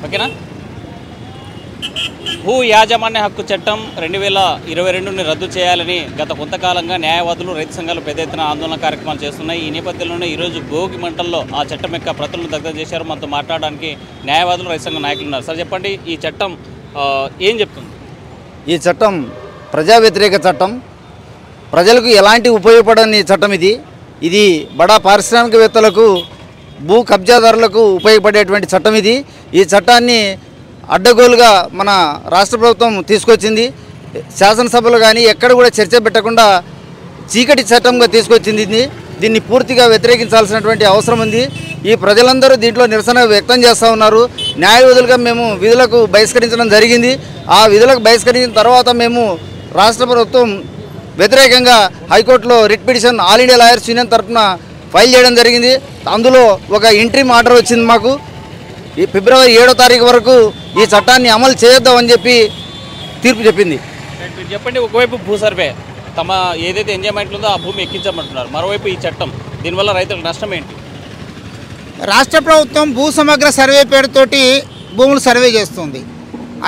ఓకేనా? భూ యాజమాన్య హక్కు చట్టం 2022ని రద్దు చేయాలని గత కొంతకాలంగా న్యాయవాదులు, రైతు సంఘాలు పెద్ద ఎత్తున ఆందోళన కార్యక్రమాలు చేస్తున్నాయి. ఈ నేపథ్యంలోనే ఈరోజు భోగి మంటల్లో ఆ చట్టం యొక్క ప్రతులను దగ్ధం చేశారు. మనతో మాట్లాడడానికి న్యాయవాదులు, రైతు సంఘ నాయకులు ఉన్నారు. సార్ చెప్పండి, ఈ చట్టం ఏం చెప్తుంది? ఈ చట్టం ప్రజా వ్యతిరేక చట్టం, ప్రజలకు ఎలాంటి ఉపయోగపడని చట్టం ఇది బడా పారిశ్రామికవేత్తలకు, భూ కబ్జాదారులకు ఉపయోగపడేటువంటి చట్టం ఇది. ఈ చట్టాన్ని అడ్డగోలుగా మన రాష్ట్ర ప్రభుత్వం తీసుకొచ్చింది. శాసనసభలో కానీ ఎక్కడ కూడా చర్చ పెట్టకుండా చీకటి చట్టంగా తీసుకొచ్చింది. దీన్ని పూర్తిగా వ్యతిరేకించాల్సినటువంటి అవసరం ఉంది. ఈ ప్రజలందరూ దీంట్లో నిరసన వ్యక్తం చేస్తూ ఉన్నారు. న్యాయవాదులుగా మేము విధులకు బహిష్కరించడం జరిగింది. ఆ విధులకు బహిష్కరించిన తర్వాత మేము రాష్ట్ర ప్రభుత్వం వ్యతిరేకంగా హైకోర్టులో writ petition all India lawyers union తరఫున ఫైల్ చేయడం జరిగింది. అందులో ఒక ఇంట్రీమ్ ఆర్డర్ వచ్చింది. మాకు ఈ ఫిబ్రవరి 7వ తారీఖు వరకు ఈ చట్టాన్ని అమలు చేయొద్దామని చెప్పి తీర్పు చెప్పింది. చెప్పండి, ఒకవైపు భూ సర్వే తమ ఏదైతే ఎంజాయ్మెంట్ ఉందో ఆ భూమి ఎక్కించమంటున్నారు, మరోవైపు ఈ చట్టం, దీనివల్ల రైతులకు నష్టం ఏంటి? రాష్ట్ర ప్రభుత్వం భూ సమగ్ర సర్వే పేరుతోటి భూములు సర్వే చేస్తుంది.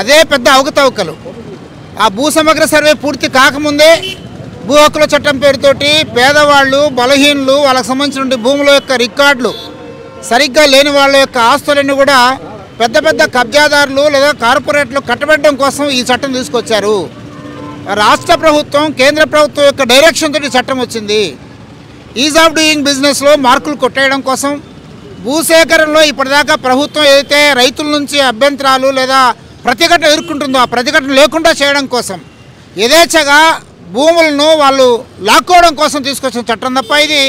అదే పెద్ద అవకతవకలు. ఆ భూ సమగ్ర సర్వే పూర్తి కాకముందే భూ హక్కుల చట్టం పేరుతోటి పేదవాళ్ళు, బలహీనులు, వాళ్ళకు సంబంధించిన భూముల యొక్క రికార్డులు సరిగ్గా లేని వాళ్ళ యొక్క ఆస్తులన్నీ కూడా పెద్ద పెద్ద కబ్జాదారులు లేదా కార్పొరేట్లు కట్టబెట్టడం కోసం ఈ చట్టం తీసుకొచ్చారు. రాష్ట్ర ప్రభుత్వం, కేంద్ర ప్రభుత్వం యొక్క డైరెక్షన్ తోటి చట్టం వచ్చింది. ఈజ్ ఆఫ్ డూయింగ్ బిజినెస్లో మార్కులు కొట్టేయడం కోసం, భూసేకరణలో ఇప్పటిదాకా ప్రభుత్వం ఏదైతే రైతుల నుంచి అభ్యంతరాలు లేదా ప్రతిఘటన ఎదుర్కొంటుందో ఆ ప్రతిఘటన లేకుండా చేయడం కోసం యథేచ్ఛగా భూములను వాళ్ళు లాక్కోవడం కోసం తీసుకొచ్చిన చట్టం తప్ప ఇది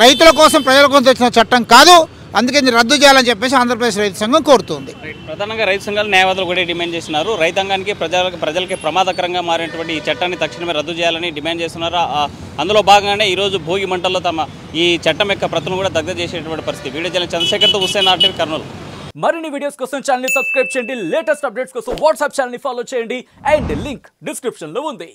రైతుల కోసం, ప్రజల కోసం తెచ్చిన చట్టం కాదు. అందుకే ఇది రద్దు చేయాలని చెప్పేసి ఆంధ్రప్రదేశ్ రైతు సంఘం కోరుతుంది. ప్రధానంగా రైతు సంఘాలు, న్యాయవాదులు కూడా డిమాండ్ చేస్తున్నారు. రైతాంగానికి, ప్రజలకి ప్రమాదకరంగా మారినటువంటి ఈ చట్టాన్ని తక్షణమే రద్దు చేయాలని డిమాండ్ చేస్తున్నారు. అందులో భాగంగానే ఈరోజు భోగి మంటల్లో తమ ఈ చట్టం యొక్క ప్రతులను కూడా దగ్ధం చేసేటువంటి పరిస్థితి. వీడియో జర్నలిస్ట్ చంద్రశేఖర్తో హుస్సేన్, RTV, కర్నూలు. మరిన్ని వీడియోస్ కోసం ఛానల్ ని సబ్స్క్రైబ్ చేయండి. లేటెస్ట్ అప్డేట్స్ కోసం వాట్సాప్ ఛానల్ ని ఫాలో చేయండి. అండ్ లింక్ డిస్క్రిప్షన్ లో ఉంది.